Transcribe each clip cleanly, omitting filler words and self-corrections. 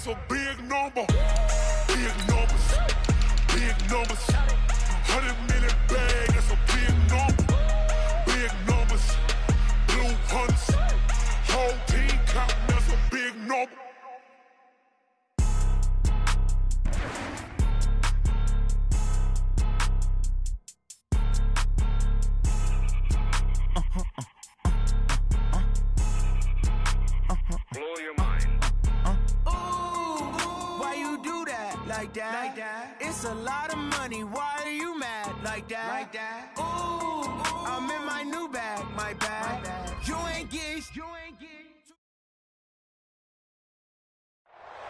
that's a big number. Big numbers, big numbers. 100 million bag, that's a big number. Big numbers, blue hunts. Whole team counting, that's a big number. Blow your mind. Why you do that like that? Like that? It's a lot of money. Why are you mad like that? Like that? Ooh, I'm in my new bag, my bag. You ain't get.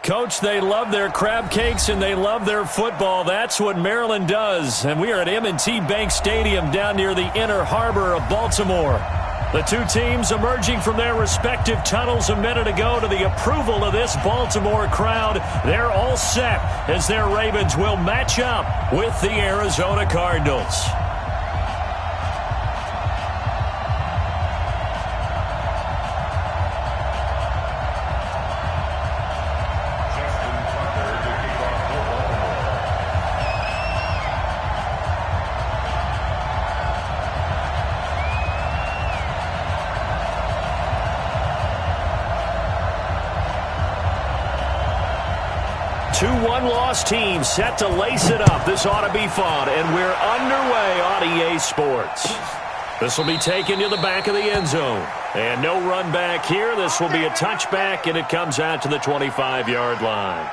Coach, they love their crab cakes and they love their football. That's what Maryland does. And we are at M&T Bank Stadium down near the Inner Harbor of Baltimore. The two teams emerging from their respective tunnels a minute ago to the approval of this Baltimore crowd. They're all set as their Ravens will match up with the Arizona Cardinals. Two one-loss teams set to lace it up. This ought to be fun, and we're underway on EA Sports. This will be taken to the back of the end zone. And no run back here. This will be a touchback, and it comes out to the 25-yard line.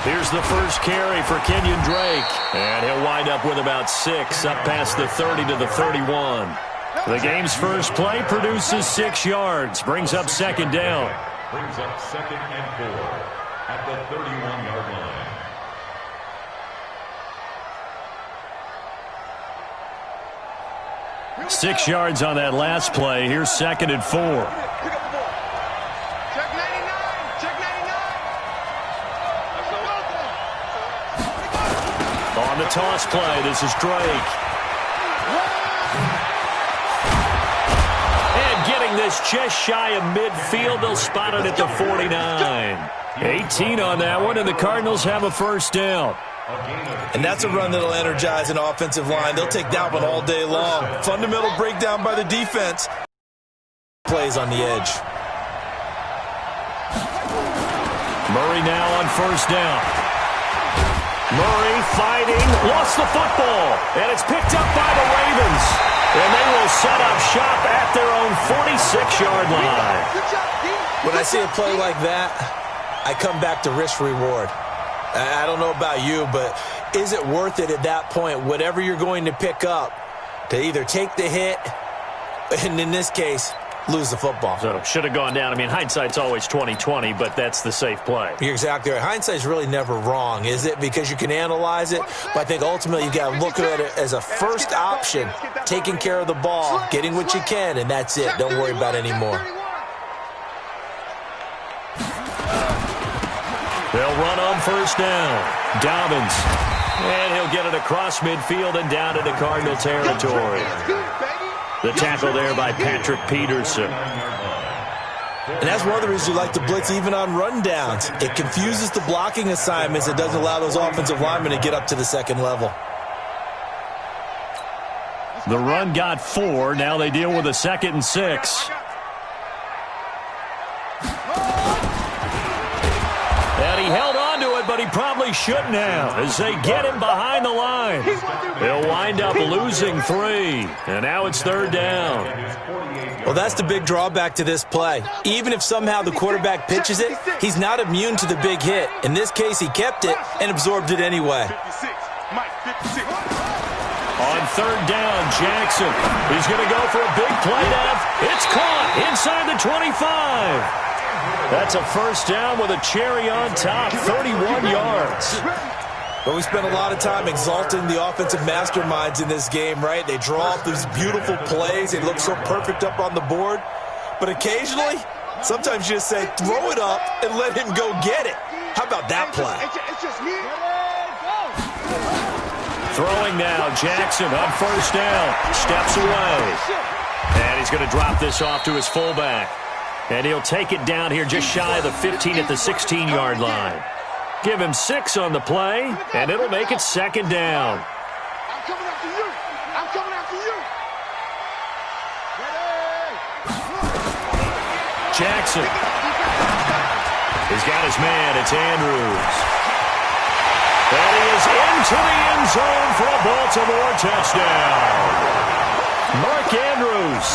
Here's the first carry for Kenyon Drake. And he'll wind up with about 6, up past the 30 to the 31. The game's first play produces 6 yards, brings up second down. Brings up 2nd and 4 at the 31-yard line. 6 yards on that last play. Here's 2nd and 4. On the toss play, this is Drake. And getting this just shy of midfield, they'll spot it at the 49. 18 on that one, and the Cardinals have a first down. And that's a run that'll energize an offensive line. They'll take that one all day long. Fundamental breakdown by the defense. Plays on the edge. Murray now on first down. Murray fighting, lost the football, and it's picked up by the Ravens. And they will set up shop at their own 46-yard line. When I see a play like that, I come back to risk-reward. I don't know about you, but is it worth it at that point, whatever you're going to pick up, to either take the hit, and in this case, lose the football? So should have gone down. I mean, hindsight's always 20/20, but that's the safe play. You're exactly right. Hindsight's really never wrong, is it? Because you can analyze it, but I think ultimately you got to look at it as a first option, taking care of the ball, getting what you can, and that's it. Don't worry about it anymore. They'll run on first down. Dobbins. And he'll get it across midfield and down into Cardinal territory. The tackle there by Patrick Peterson. And that's one of the reasons you like to blitz even on rundowns. It confuses the blocking assignments. It doesn't allow those offensive linemen to get up to the second level. The run got 4. Now they deal with a 2nd and 6. And he held on to it, but but he probably shouldn't have as they get him behind the line. He'll wind up losing 3, and now it's 3rd down. Well, that's the big drawback to this play. Even if somehow the quarterback pitches it, he's not immune to the big hit. In this case, he kept it and absorbed it anyway. On 3rd down, Jackson. He's going to go for a big play now. It's caught inside the 25. That's a 1st down with a cherry on top, 31 yards. But we spent a lot of time exalting the offensive masterminds in this game, right? They draw up these beautiful plays. They look so perfect up on the board. But occasionally, sometimes you just say, throw it up and let him go get it. How about that play? Throwing now, Jackson on 1st down. Steps away. And he's going to drop this off to his fullback. And he'll take it down here just shy of the 15 at the 16-yard line. Give him 6 on the play, and it'll make it 2nd down. I'm coming after you. I'm coming after you. Jackson. He's got his man. It's Andrews. And he is into the end zone for a Baltimore touchdown. Mark Andrews,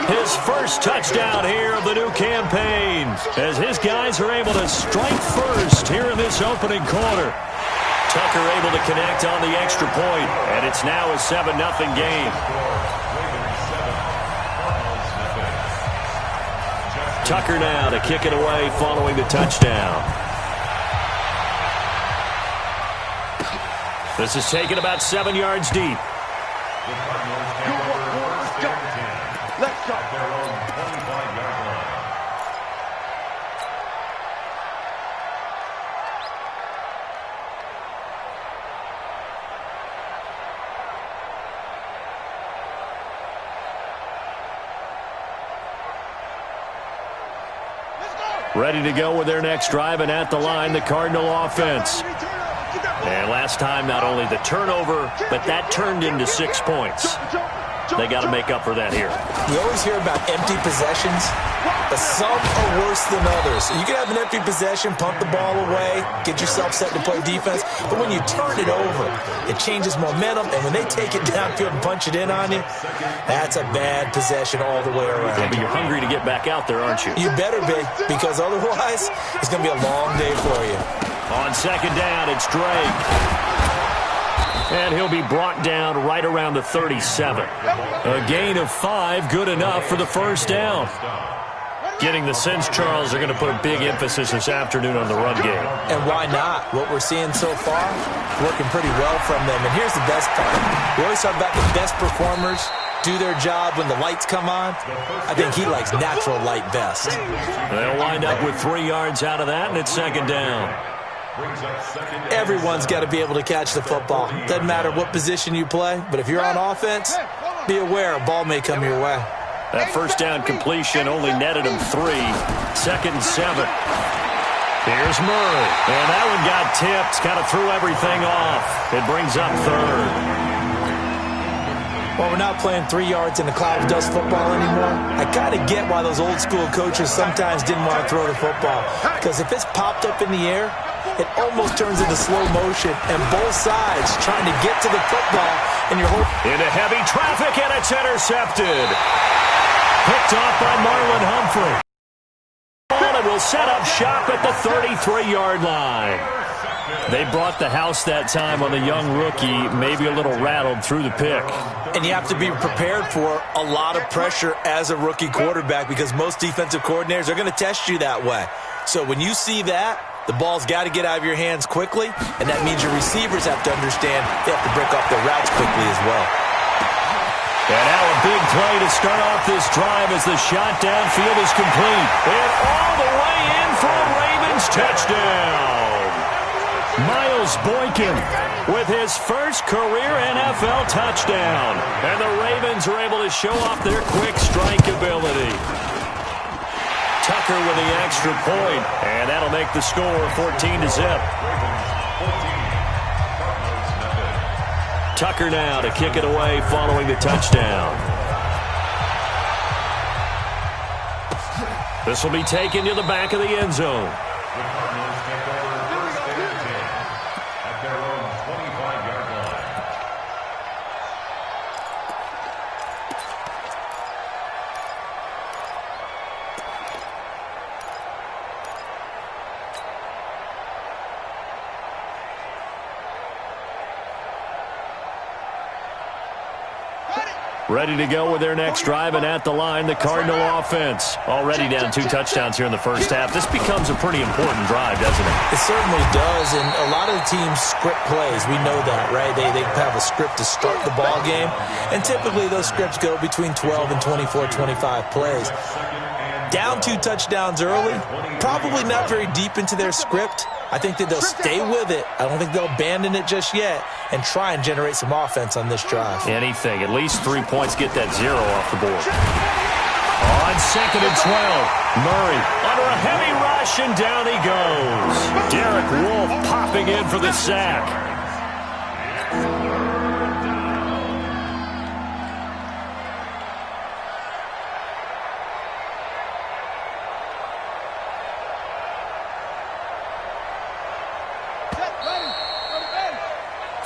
his first touchdown here of the new campaign, as his guys are able to strike first here in this opening quarter. Tucker able to connect on the extra point, and it's now a 7-0 game. Tucker now to kick it away following the touchdown. This is taken about 7 yards deep. Let's go. Ready to go with their next drive, and at the line, the Cardinal offense. And last time, not only the turnover, but that turned into 6 points. They got to make up for that here. You always hear about empty possessions, but some are worse than others. You can have an empty possession, punt the ball away, get yourself set to play defense, but when you turn it over, it changes momentum, and when they take it downfield and punch it in on you, that's a bad possession all the way around. Yeah, but you're hungry to get back out there, aren't you? You better be, because otherwise, it's going to be a long day for you. On 2nd down, it's Drake. And he'll be brought down right around the 37. A gain of 5, good enough for the 1st down. Getting the sense, Charles, are going to put a big emphasis this afternoon on the run game. And why not? What we're seeing so far, working pretty well from them. And here's the best part. We always talk about the best performers do their job when the lights come on. I think he likes natural light best. They'll wind up with 3 yards out of that, and it's 2nd down. Everyone's got to be able to catch the football. Doesn't matter what position you play, but if you're on offense, be aware a ball may come your way. That 1st down completion only netted him 3. 2nd and 7. Here's Murray. And that one got tipped, kind of threw everything off. It brings up 3rd. Well, we're not playing 3 yards in the cloud of dust football anymore. I kind of get why those old school coaches sometimes didn't want to throw the football. Because if it's popped up in the air, it almost turns into slow motion, and both sides trying to get to the football, and you're into heavy traffic, and it's intercepted. Picked off by Marlon Humphrey. And will set up shop at the 33-yard line. They brought the house that time on the young rookie, maybe a little rattled through the pick. And you have to be prepared for a lot of pressure as a rookie quarterback, because most defensive coordinators are going to test you that way. So when you see that, the ball's got to get out of your hands quickly, and that means your receivers have to understand they have to break off their routes quickly as well. And now a big play to start off this drive as the shot downfield is complete. And all the way in for a Ravens touchdown. Miles Boykin with his first career NFL touchdown. And the Ravens are able to show off their quick strike ability. Tucker with the extra point, and that'll make the score 14-0. Tucker now to kick it away following the touchdown. This will be taken to the back of the end zone. Ready to go with their next drive, and at the line, the Cardinal offense. Already down 2 touchdowns here in the first half. This becomes a pretty important drive, doesn't it? It certainly does, and a lot of the teams script plays. We know that, right? They have a script to start the ball game, and typically those scripts go between 12 and 24, 25 plays. Down 2 touchdowns early, probably not very deep into their script. I think that they'll stay with it. I don't think they'll abandon it just yet and try and generate some offense on this drive. Anything. At least 3 points, get that 0 off the board. On 2nd and 12, Murray under a heavy rush, and down he goes. Derek Wolfe popping in for the sack.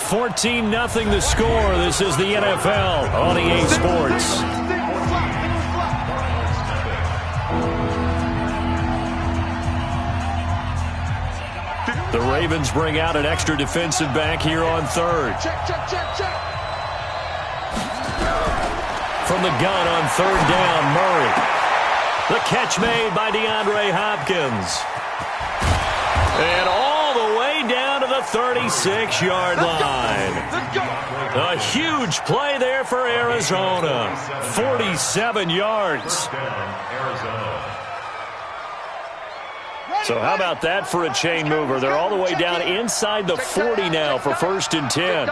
$14-0 the score. This is the NFL on EA Sports. The Ravens bring out an extra defensive back here on 3rd. From the gun on 3rd down, Murray. The catch made by DeAndre Hopkins. And all the way down to the 36-yard line. A huge play there for Arizona. 47 yards. So how about that for a chain mover? They're all the way down inside the 40 now for 1st and 10.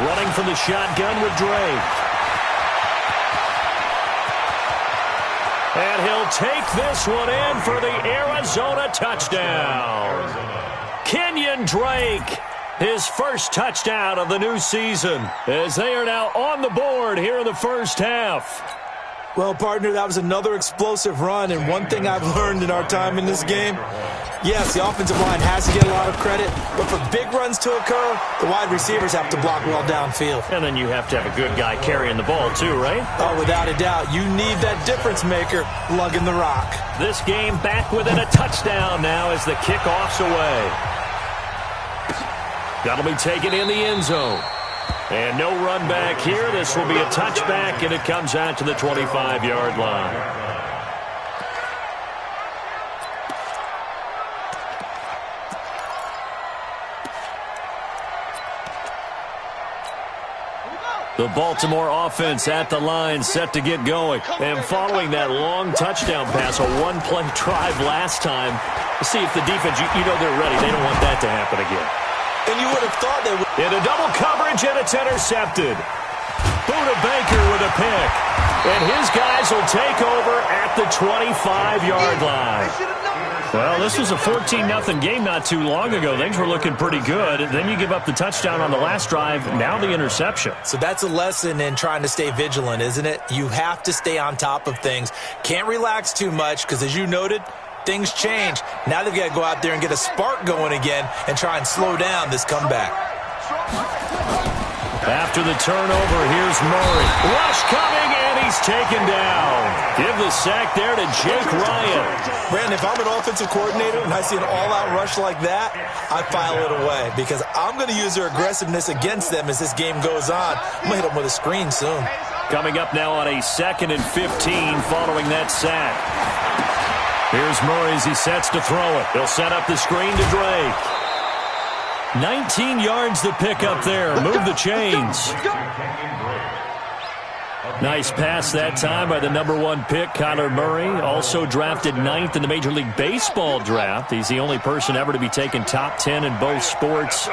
Running from the shotgun with Drake. And he'll take this one in for the Arizona touchdown. Kenyon Drake, his first touchdown of the new season, as they are now on the board here in the first half. Well, partner, that was another explosive run, and one thing I've learned in our time in this game, yes, the offensive line has to get a lot of credit, but for big runs to occur, the wide receivers have to block well downfield. And then you have to have a good guy carrying the ball too, right? Oh, without a doubt. You need that difference maker lugging the rock. This game back within a touchdown now as the kickoff's away. That'll be taken in the end zone. And no run back here. This will be a touchback, and it comes out to the 25-yard line. The Baltimore offense at the line, set to get going. And following that long touchdown pass, a one-play drive last time, see if the defense, you know they're ready. They don't want that to happen again. And you would have thought they would. In a double coverage, and it's intercepted. Buda Baker with a pick. And his guys will take over at the 25-yard line. Well, this was a 14-0 game not too long ago. Things were looking pretty good. Then you give up the touchdown on the last drive. Now the interception. So that's a lesson in trying to stay vigilant, isn't it? You have to stay on top of things. Can't relax too much because, as you noted, things change. Now they've got to go out there and get a spark going again and try and slow down this comeback. After the turnover, here's Murray. Rush coming, and he's taken down. Give the sack there to Jake Ryan. Brandon, if I'm an offensive coordinator and I see an all-out rush like that, I file it away because I'm going to use their aggressiveness against them as this game goes on. I'm going to hit them with a screen soon. Coming up now on a 2nd and 15 following that sack. Here's Murray as he sets to throw it. He'll set up the screen to Drake. 19 yards to pick up there. Move the chains. Nice pass that time by the #1 pick, Kyler Murray. Also drafted 9th in the Major League Baseball draft. He's the only person ever to be taken top 10 in both sports.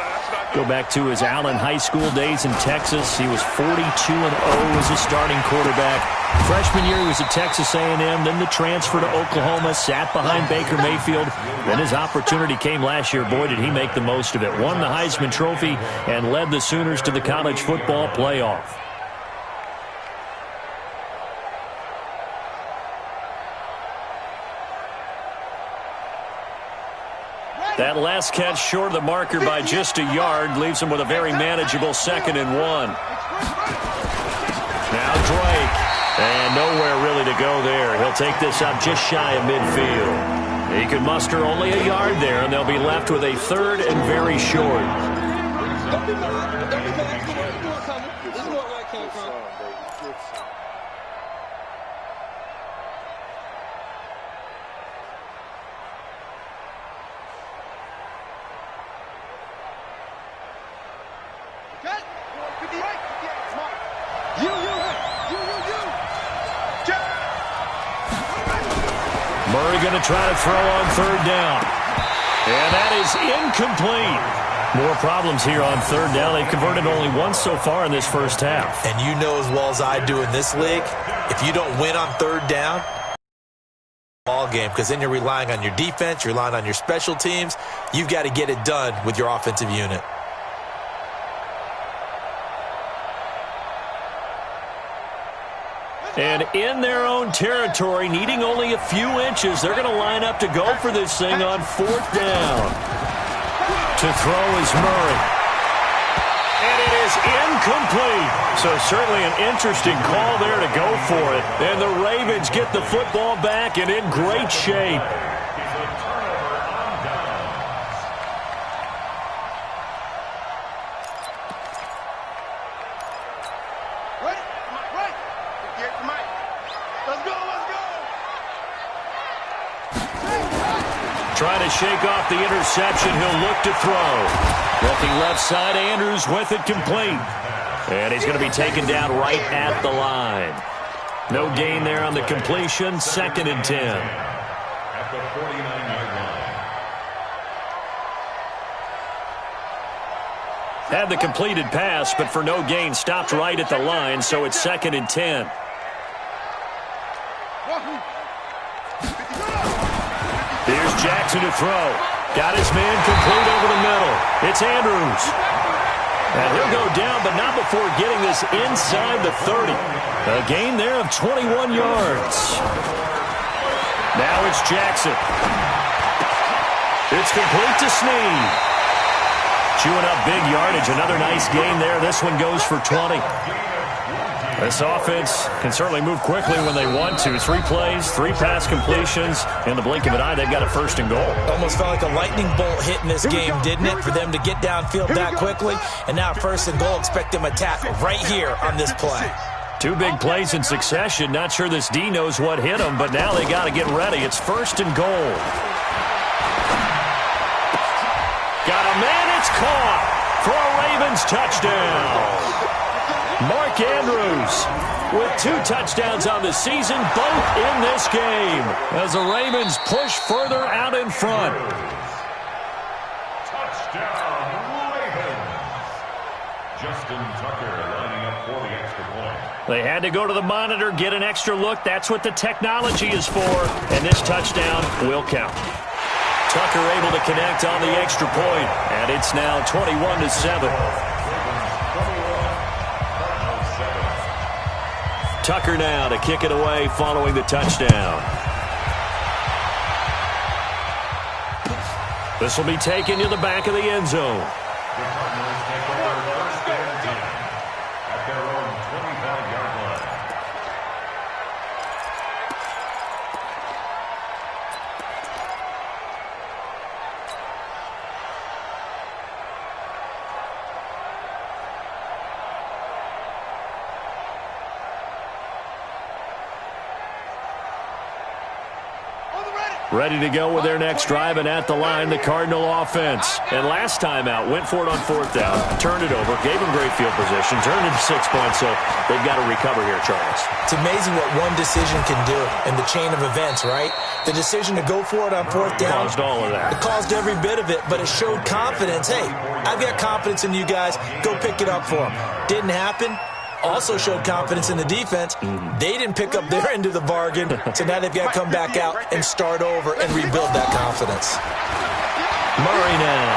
Go back to his Allen High School days in Texas. He was 42-0 as a starting quarterback. Freshman year, he was at Texas A&M. Then the transfer to Oklahoma, sat behind Baker Mayfield. Then his opportunity came last year. Boy, did he make the most of it. Won the Heisman Trophy and led the Sooners to the college football playoff. That last catch short of the marker by just a yard leaves him with a very manageable 2nd and 1. Now Drake. And nowhere really to go there. He'll take this up just shy of midfield. He can muster only a yard there, and they'll be left with a 3rd and very short. Murray going to try to throw on third down. And that is incomplete. More problems here on third down. They've converted only once so far in this first half. And you know as well as I do in this league, if you don't win on third down, ball game, because then you're relying on your defense, you're relying on your special teams. You've got to get it done with your offensive unit. And in their own territory, needing only a few inches, they're going to line up to go for this thing on fourth down. To throw is Murray. And it is incomplete. So certainly an interesting call there to go for it. And the Ravens get the football back and in great shape. Trying to shake off the interception. He'll look to throw. Looking left side, Andrews with it complete. And he's going to be taken down right at the line. No gain there on the completion. 2nd and 10. At the 49-yard line. Had the completed pass, but for no gain, stopped right at the line, so it's 2nd and 10. Here's Jackson to throw. Got his man complete over the middle. It's Andrews. And he'll go down, but not before getting this inside the 30. A gain there of 21 yards. Now it's Jackson. It's complete to Snead. Chewing up big yardage. Another nice gain there. This one goes for 20. This offense can certainly move quickly when they want to. 3 plays, 3 pass completions. In the blink of an eye, they've got a 1st and goal. Almost felt like a lightning bolt hit in this game, didn't it? For them to get downfield that quickly. And now 1st and goal, expect them to attack right here on this play. 2 big plays in succession. Not sure this D knows what hit them, but now they got to get ready. It's 1st and goal. Got a man, it's caught for a Ravens touchdown. Mark Andrews with 2 touchdowns on the season, both in this game, as the Ravens push further out in front. Touchdown, Ravens. Justin Tucker lining up for the extra point. They had to go to the monitor, get an extra look. That's what the technology is for, and this touchdown will count. Tucker able to connect on the extra point, and it's now 21-7. Tucker now to kick it away following the touchdown. This will be taken to the back of the end zone. The Cardinals take over 1st and 10 at their own 25-yard line. Ready to go with their next drive, and at the line, the Cardinal offense. And last time out, went for it on 4th down, turned it over, gave them great field position, turned it to 6 points, so they've got to recover here, Charles. It's amazing what one decision can do in the chain of events, right? The decision to go for it on 4th down. Caused all of that. It caused every bit of it, but it showed confidence. Hey, I've got confidence in you guys. Go pick it up for them. Didn't happen. Also showed confidence in the defense. They didn't pick up their end of the bargain, so now they've got to come back out and start over and rebuild that confidence. Murray now.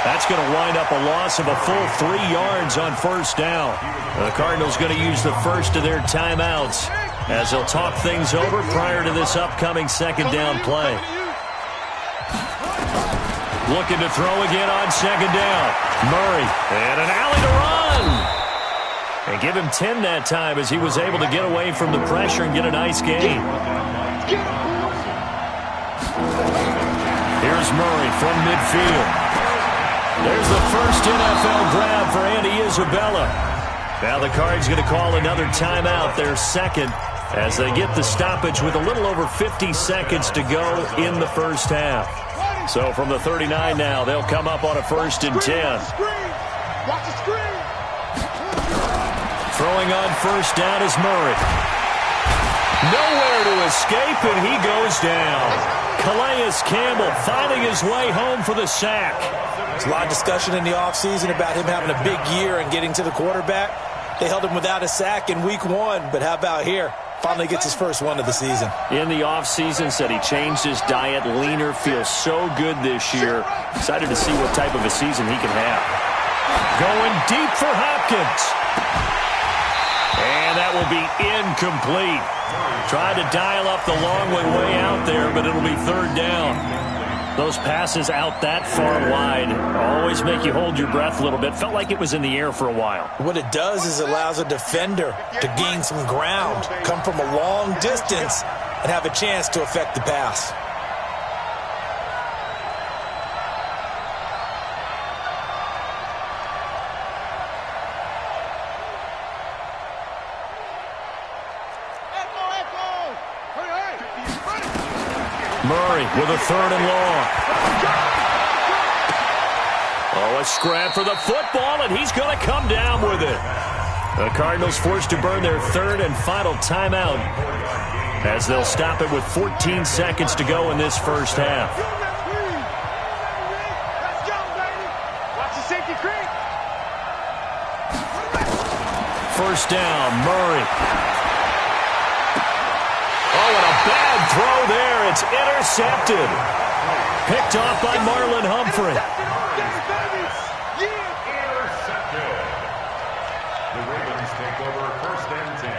That's going to wind up a loss of a full 3 yards on 1st down. The Cardinals going to use the first of their timeouts as they'll talk things over prior to this upcoming 2nd down play. Looking to throw again on 2nd down. Murray, and an alley to run. And give him 10 that time as he was able to get away from the pressure and get a nice gain. Here's Murray from midfield. There's the first NFL grab for Andy Isabella. Now the Cards going to call another timeout, their 2nd, as they get the stoppage with a little over 50 seconds to go in the first half. So from the 39 now, they'll come up on a 1st and 10. Watch the screen. Throwing on 1st down is Murray. Nowhere to escape, and he goes down. Calais Campbell finding his way home for the sack. There's a lot of discussion in the offseason about him having a big year and getting to the quarterback. They held him without a sack in week 1, but how about here? Finally gets his first one of the season. In the offseason, said he changed his diet, leaner, feels so good this year. Excited to see what type of a season he can have. Going deep for Hopkins. And that will be incomplete. Tried to dial up the long way out there, but it'll be 3rd down. Those passes out that far wide always make you hold your breath a little bit. Felt like it was in the air for a while. What it does is it allows a defender to gain some ground, come from a long distance, and have a chance to affect the pass. Murray with a 3rd and long. Oh, a scrap for the football, and he's going to come down with it. The Cardinals forced to burn their 3rd and final timeout as they'll stop it with 14 seconds to go in this first half. Let's go, baby. Watch the safety creep. 1st down, Murray. Oh, and a bad throw there. It's intercepted. Picked off by Marlon Humphrey. Intercepted. The Ravens take over 1st and 10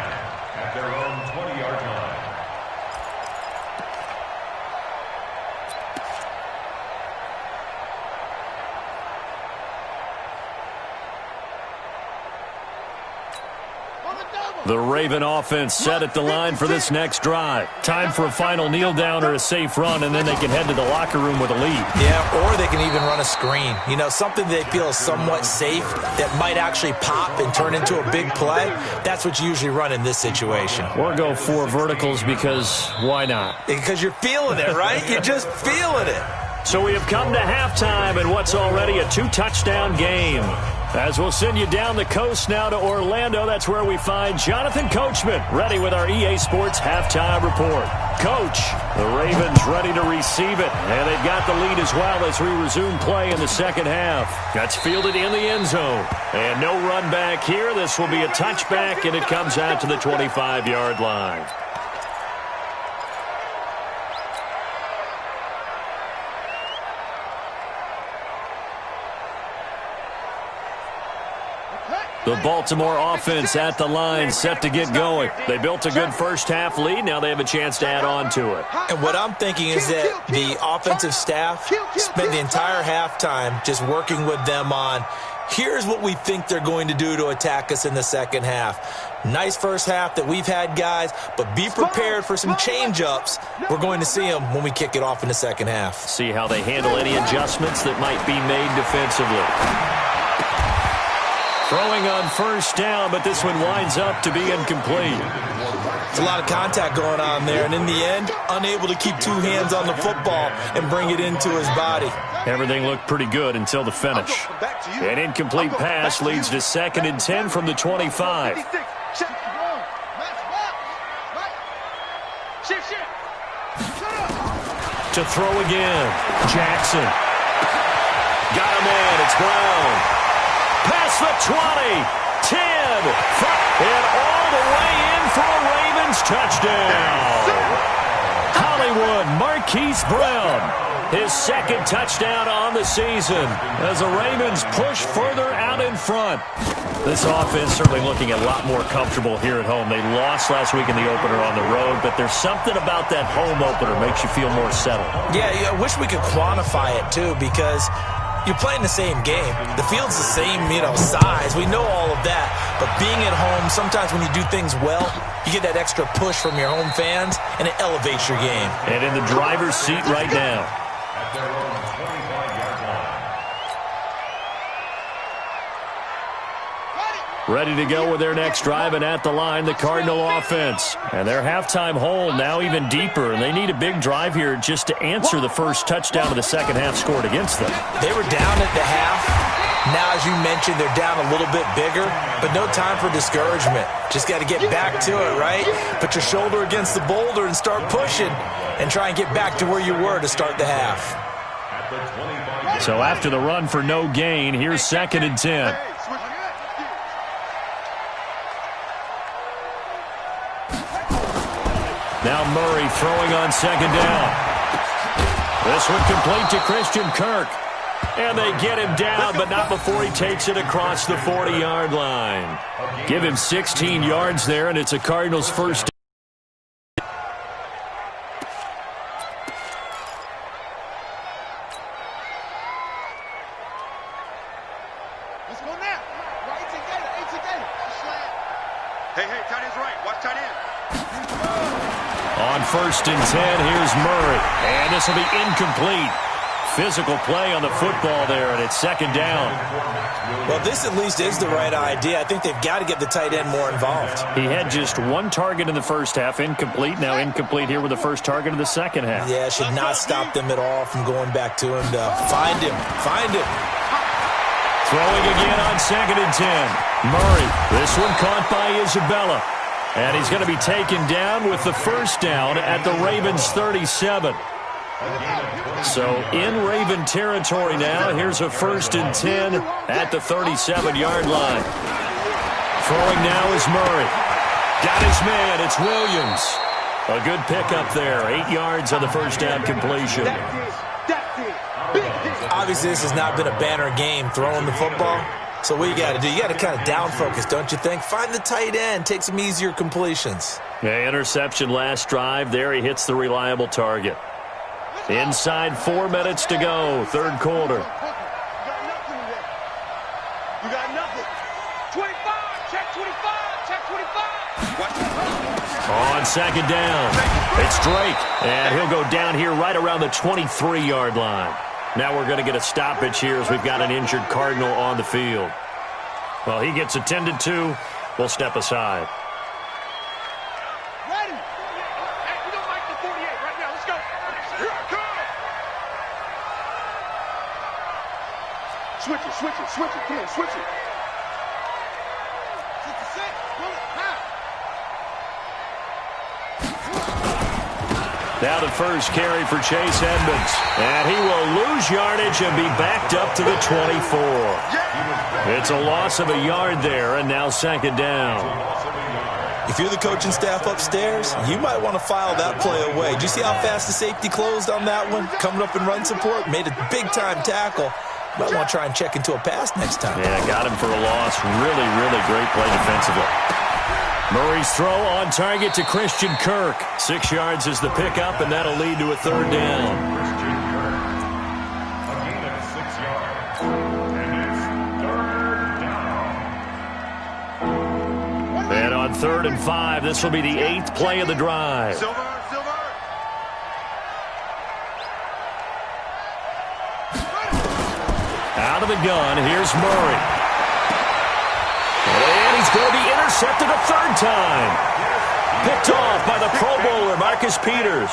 at their own 20-yard line. The Raven offense set at the line for this next drive. Time for a final kneel down or a safe run, and then they can head to the locker room with a lead. Yeah, or they can even run a screen. You know, something they feel is somewhat safe that might actually pop and turn into a big play. That's what you usually run in this situation. Or go 4 verticals because why not? Because you're feeling it, right? You're just feeling it. So we have come to halftime in what's already a 2-touchdown game. As we'll send you down the coast now to Orlando, that's where we find Jonathan Coachman ready with our EA Sports Halftime Report. Coach, the Ravens ready to receive it, and they've got the lead as well as we resume play in the second half. That's fielded in the end zone. And no run back here. This will be a touchback, and it comes out to the 25-yard line. The Baltimore offense at the line, set to get going. They built a good first half lead. Now they have a chance to add on to it. And what I'm thinking is that the offensive staff spent the entire halftime just working with them on, here's what we think they're going to do to attack us in the second half. Nice first half that we've had, guys, but be prepared for some change-ups. We're going to see them when we kick it off in the second half. See how they handle any adjustments that might be made defensively. Throwing on 1st down, but this one winds up to be incomplete. There's a lot of contact going on there, and in the end, unable to keep 2 hands on the football and bring it into his body. Everything looked pretty good until the finish. An incomplete pass leads to 2nd and 10 from the 25. To throw again. Jackson. Got him in. It's Brown. Past the 20, 10, 5, and all the way in for a Ravens touchdown. Hollywood Marquise Brown, his 2nd touchdown on the season as the Ravens push further out in front. This offense certainly looking a lot more comfortable here at home. They lost last week in the opener on the road, but there's something about that home opener makes you feel more settled. Yeah, I wish we could quantify it, too, because you're playing the same game. The field's the same, size. We know all of that. But being at home, sometimes when you do things well, you get that extra push from your home fans, and it elevates your game. And in the driver's seat right now. At their own 25-yard line. Ready to go with their next drive, and at the line, the Cardinal offense. And their halftime hole now even deeper, and they need a big drive here just to answer the first touchdown of the second half scored against them. They were down at the half. Now, as you mentioned, they're down a little bit bigger, but no time for discouragement. Just got to get back to it, right? Put your shoulder against the boulder and start pushing and try and get back to where you were to start the half. So after the run for no gain, here's 2nd and 10. Now Murray throwing on 2nd down. This one complete to Christian Kirk. And they get him down, but not before he takes it across the 40-yard line. Give him 16 yards there, and it's a Cardinals first. Let's go now. Right together. Hey, tight end's right. Watch tight end. On 1st and 10, here's Murray. And this will be incomplete. Physical play on the football there, and it's 2nd down. Well, this at least is the right idea. I think they've got to get the tight end more involved. He had just one target in the first half, incomplete. Now incomplete here with the first target of the second half. Yeah, should not stop them at all from going back to him to find him. Throwing again on 2nd and 10. Murray, this one caught by Isabella. And he's going to be taken down with the first down at the Ravens' 37. So in Raven territory now. Here's a 1st and 10 at the 37-yard line. Throwing now is Murray. Got his man. It's Williams. A good pickup there. 8 yards on the first down completion. Obviously, this has not been a banner game throwing the football. So what you got to do, you got to kind of down focus, don't you think? Find the tight end. Take some easier completions. Yeah, interception last drive. There he hits the reliable target. Inside 4 minutes to go, third quarter. You got nothing. 25, check 25, check 25. On 2nd down, it's Drake, and he'll go down here right around the 23-yard line. Now we're going to get a stoppage here as we've got an injured Cardinal on the field. Well, he gets attended to. We'll step aside. Ready. Hey, we don't like the 48 right now. Let's go. Here I come. Switch it. Come on, switch it. 66. Pull it. Now the first carry for Chase Edmonds. And he will lose yardage and be backed up to the 24. It's a loss of a yard there, and now 2nd down. If you're the coaching staff upstairs, you might want to file that play away. Do you see how fast the safety closed on that one? Coming up in run support, made a big-time tackle. Might want to try and check into a pass next time. Yeah, got him for a loss. Really, really great play defensively. Murray's throw on target to Christian Kirk. 6 yards is the pickup, and that'll lead to a 3rd down. Christian Kirk. A gain of 6 yards. And it's 3rd down. And on 3rd and 5, this will be the 8th play of the drive. Silver. Out of the gun, here's Murray. And he's going to be intercepted a 3rd time. Picked off by the Pro Bowler, Marcus Peters.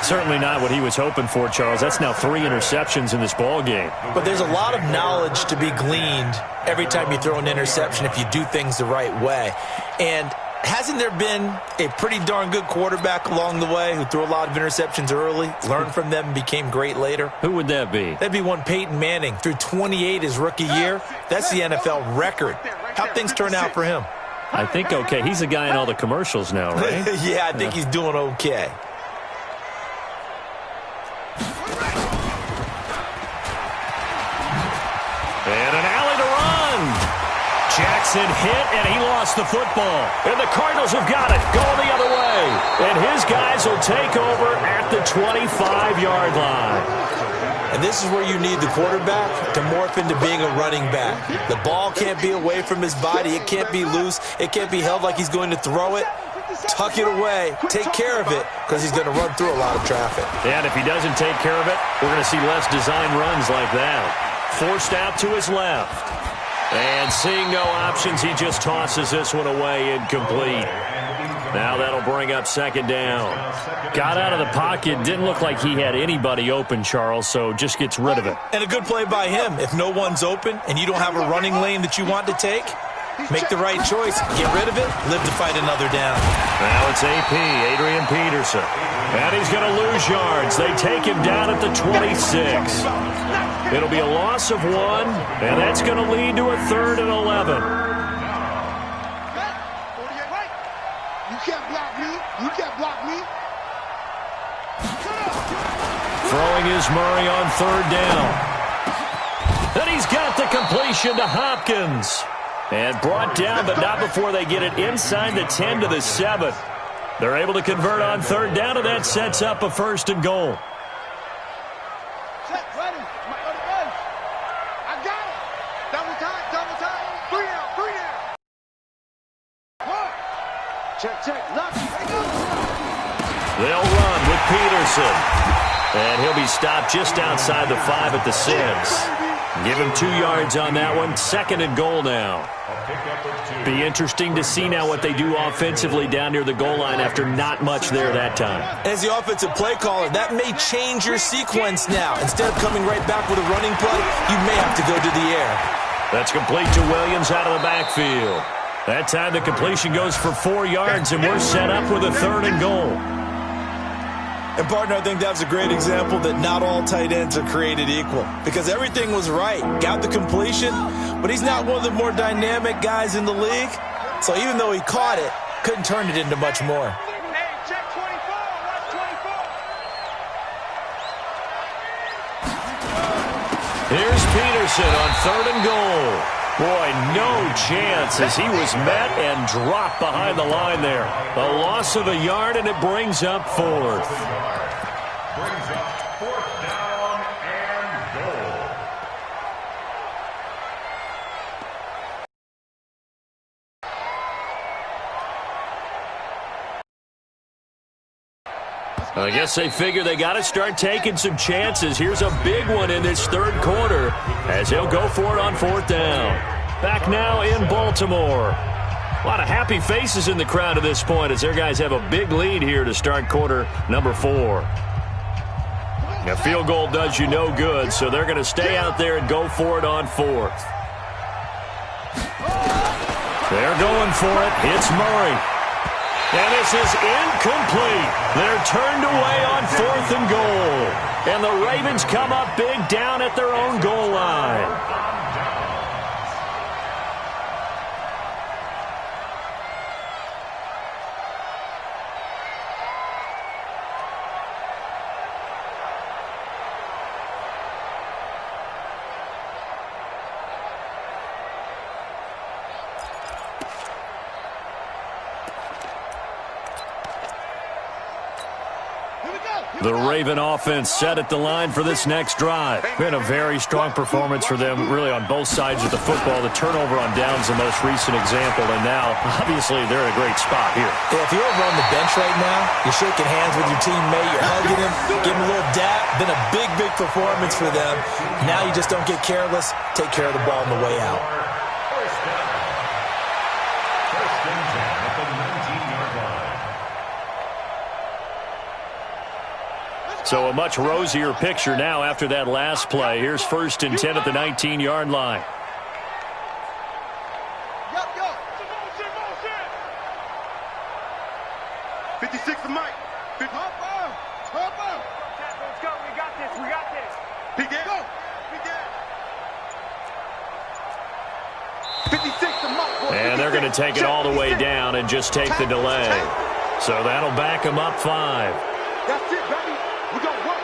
Certainly not what he was hoping for, Charles. That's now 3 interceptions in this ball game. But there's a lot of knowledge to be gleaned every time you throw an interception if you do things the right way. And hasn't there been a pretty darn good quarterback along the way who threw a lot of interceptions early, learned from them, and became great later? Who would that be? That'd be one Peyton Manning. Threw 28 his rookie year. That's the NFL record. How'd things turn out for him? I think okay. He's a guy in all the commercials now, right? Yeah, I think he's doing okay. And an alley to run. Jackson hit, and he lost the football. And the Cardinals have got it, going the other way. And his guys will take over at the 25-yard line. And this is where you need the quarterback to morph into being a running back. The ball can't be away from his body. It can't be loose. It can't be held like he's going to throw it. Tuck it away. Take care of it because he's going to run through a lot of traffic. And if he doesn't take care of it, we're going to see less design runs like that. Forced out to his left. And seeing no options, he just tosses this one away incomplete. Now that'll bring up second down. Got out of the pocket. Didn't look like he had anybody open, Charles, so just gets rid of it. And a good play by him. If no one's open and you don't have a running lane that you want to take, make the right choice. Get rid of it. Live to fight another down. Now it's AP, Adrian Peterson. And he's going to lose yards. They take him down at the 26. It'll be a loss of 1, and that's going to lead to a 3rd and 11. You can't block me. You can't block me. Throwing is Murray on 3rd down. And he's got the completion to Hopkins. And brought down, but not before they get it inside the 10 to the 7. They're able to convert on 3rd down, and that sets up a 1st and goal. Check, ready. I got it. Double time. 3 down. 1. Check. Left. They'll run with Peterson. And he'll be stopped just outside the 5 at the 6. Give him 2 yards on that one. 2nd and goal now. Be interesting to see now what they do offensively down near the goal line after not much there that time. As the offensive play caller, that may change your sequence now. Instead of coming right back with a running play, you may have to go to the air. That's complete to Williams out of the backfield. That time the completion goes for 4 yards, and we're set up with a 3rd and goal. And, partner, I think that's a great example that not all tight ends are created equal. Because everything was right. Got the completion, but he's not one of the more dynamic guys in the league. So even though he caught it, couldn't turn it into much more. Hey, check 24. Watch 24. Here's Peterson on 3rd and goal. Boy, no chance as he was met and dropped behind the line there. A loss of a yard, and it brings up 4th. Brings up 4th down and goal. I guess they figure they got to start taking some chances. Here's a big one in this 3rd quarter as he'll go for it on 4th down. Back now in Baltimore. A lot of happy faces in the crowd at this point as their guys have a big lead here to start quarter number 4. A field goal does you no good, so they're going to stay out there and go for it on 4th. They're going for it. It's Murray. And this is incomplete. They're turned away on 4th and goal. And the Ravens come up big down at their own goal line. The Raven offense set at the line for this next drive. Been a very strong performance for them, really, on both sides of the football. The turnover on downs the most recent example, and now, obviously, they're in a great spot here. Yeah, if you're over on the bench right now, you're shaking hands with your teammate, you're hugging him, give him a little dap. Been a big, big performance for them. Now you just don't get careless. Take care of the ball on the way out. First and 10 at the 19-yard line. So a much rosier picture now after that last play. Here's 1st and 10 at the 19-yard line. Yo. 56 to Mike. Hop on. Let's go. We got this. Peek it. Go. 56 to Mike. And they're going to take it all the way down and just take the delay. So that'll back them up 5. That's it, baby. We gonna work.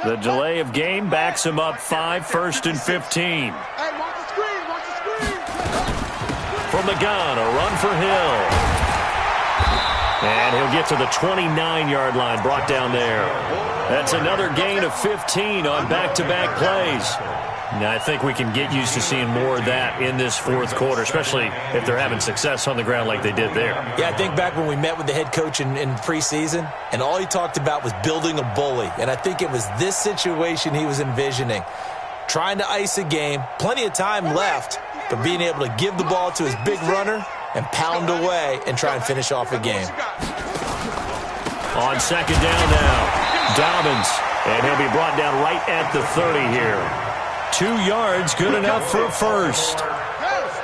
The delay of game backs him up 5, 1st and 15. Hey, watch the screen. From the gun, a run for Hill. And he'll get to the 29-yard line, brought down there. That's another gain of 15 on back-to-back plays. Now, I think we can get used to seeing more of that in this fourth quarter, especially if they're having success on the ground like they did there. Yeah, I think back when we met with the head coach in preseason, and all he talked about was building a bully. And I think it was this situation he was envisioning. Trying to ice a game, plenty of time left, but being able to give the ball to his big runner and pound away and try and finish off a game. On second down now, Dobbins, and he'll be brought down right at the 30 here. 2 yards, good enough for a first.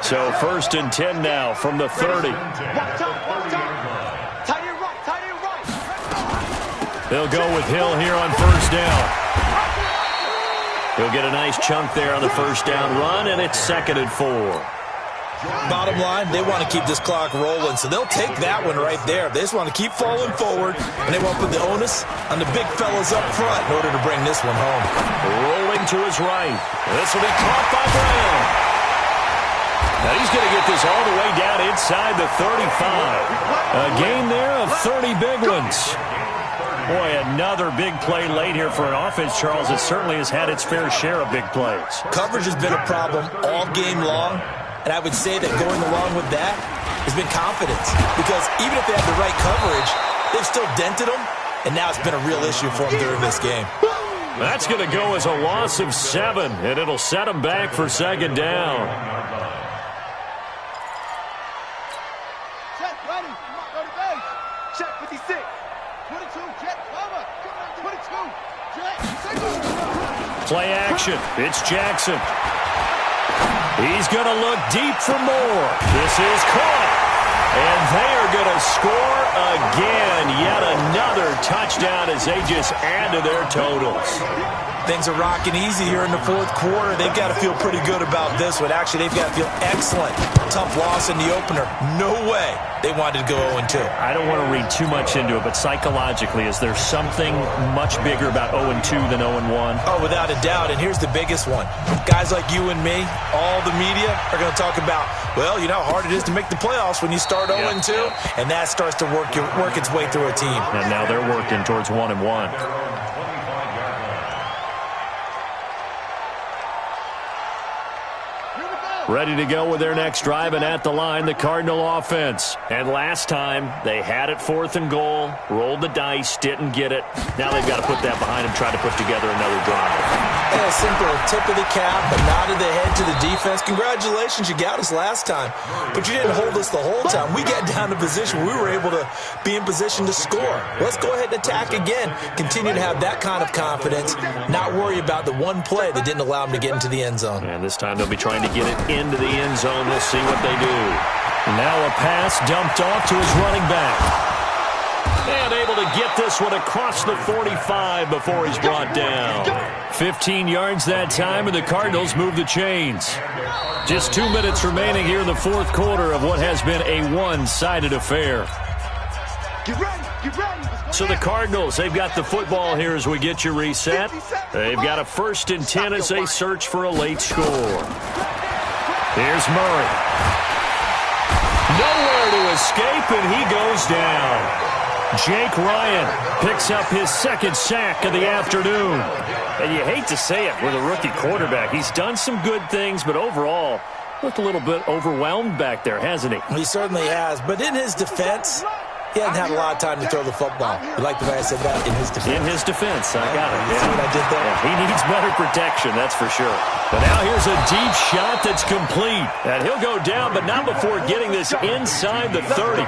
So 1st and 10 now from the 30. They'll go with Hill here on first down. He'll get a nice chunk there on the first down run, and it's 2nd and 4. Bottom line, they want to keep this clock rolling, so they'll take that one right there. They just want to keep falling forward, and they want to put the onus on the big fellas up front in order to bring this one home. Rolling to his right. This will be caught by Brown. Now he's going to get this all the way down inside the 35. A gain there of 30 big ones. Boy, another big play late here for an offense, Charles. It certainly has had its fair share of big plays. Coverage has been a problem all game long. And I would say that going along with that has been confidence. Because even if they have the right coverage, they've still dented them. And now it's been a real issue for them during this game. That's going to go as a loss of 7. And it'll set them back for second down. Check, ready. Go to base. Check, 56. 22, check, cover. 22, check. Play action. It's Jackson. He's going to look deep for more. This is caught. And they are going to score again. Yet another touchdown as they just add to their totals. Things are rocking easy here in the fourth quarter. They've got to feel pretty good about this one. Actually, they've got to feel excellent. Tough loss in the opener. No way they wanted to go 0-2. I don't want to read too much into it, but psychologically, is there something much bigger about 0-2 than 0-1? Oh, without a doubt, and here's the biggest one. Guys like you and me, all the media, are going to talk about, well, you know how hard it is to make the playoffs when you start 0-2, and that starts to work its way through a team. And now they're working towards 1-1. Ready to go with their next drive, and at the line, the Cardinal offense. And last time, they had it 4th and goal, rolled the dice, didn't get it. Now they've got to put that behind them, try to put together another drive. Yeah, a simple tip of the cap, a nod of the head to the defense. Congratulations, you got us last time. But you didn't hold us the whole time. We got down to position. We were able to be in position to score. Let's go ahead and attack again. Continue to have that kind of confidence, not worry about the one play that didn't allow them to get into the end zone. And this time they'll be trying to get it into the end zone. We'll see what they do. Now a pass dumped off to his running back. And able to get this one across the 45 before he's brought down. 15 yards that time, and the Cardinals move the chains. Just 2 minutes remaining here in the fourth quarter of what has been a one-sided affair. Get ready, get ready. So the Cardinals, they've got the football here as we get you reset. They've got a 1st and 10 as they search for a late score. Here's Murray. Nowhere to escape, and he goes down. Jake Ryan picks up his 2nd sack of the afternoon. And you hate to say it with a rookie quarterback. He's done some good things, but overall, looked a little bit overwhelmed back there, hasn't he? He certainly has. But in his defense, he hasn't had a lot of time to throw the football. You like the way I said that? In his defense. In his defense, I got it. You see what I did there? Yeah, he needs better protection, that's for sure. But now here's a deep shot that's complete. And he'll go down, but not before getting this inside the 30.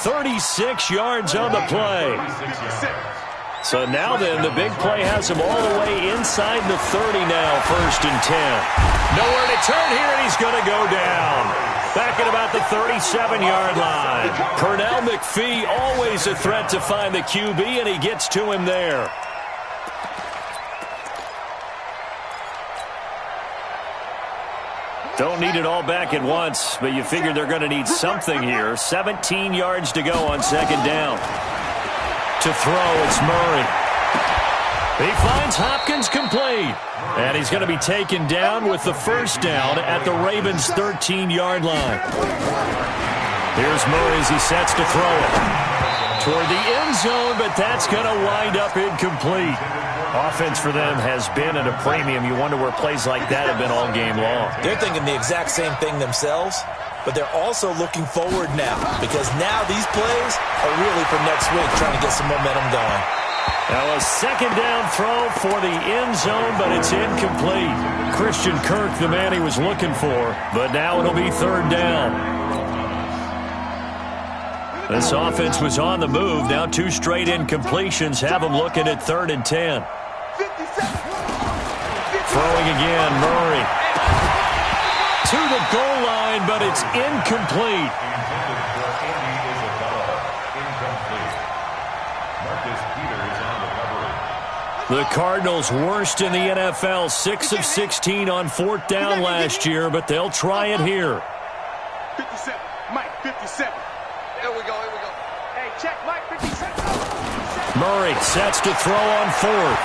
36 yards on the play. So now then, the big play has him all the way inside the 30 now, 1st and 10. Nowhere to turn here, and he's going to go down. Back at about the 37-yard line. Pernell McPhee, always a threat to find the QB, and he gets to him there. Don't need it all back at once, but you figure they're going to need something here. 17 yards to go on 2nd down. To throw, it's Murray. He finds Hopkins complete. And he's going to be taken down with the 1st down at the Ravens' 13-yard line. Here's Murray as he sets to throw it. toward the end zone, but that's going to wind up incomplete. Offense for them has been at a premium. You wonder where plays like that have been all game long. They're thinking the exact same thing themselves, but they're also looking forward now because now these plays are really for next week, trying to get some momentum going. Now a second down throw for the end zone, but it's incomplete. Christian Kirk, the man he was looking for, but now it'll be third down. This offense was on the move. Now 2 straight incompletions have them looking at 3rd and 10. Throwing again, Murray. To the goal line, but it's incomplete. The Cardinals worst in the NFL, 6 of 16 on 4th down last year, but they'll try it here. 57, Mike, 57. Here we go. Hey, check, Mike, 57. Murray sets to throw on 4th.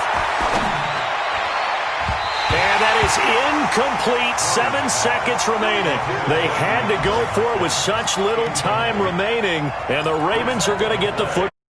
And that is incomplete. 7 seconds remaining. They had to go for it with such little time remaining, and the Ravens are going to get the football.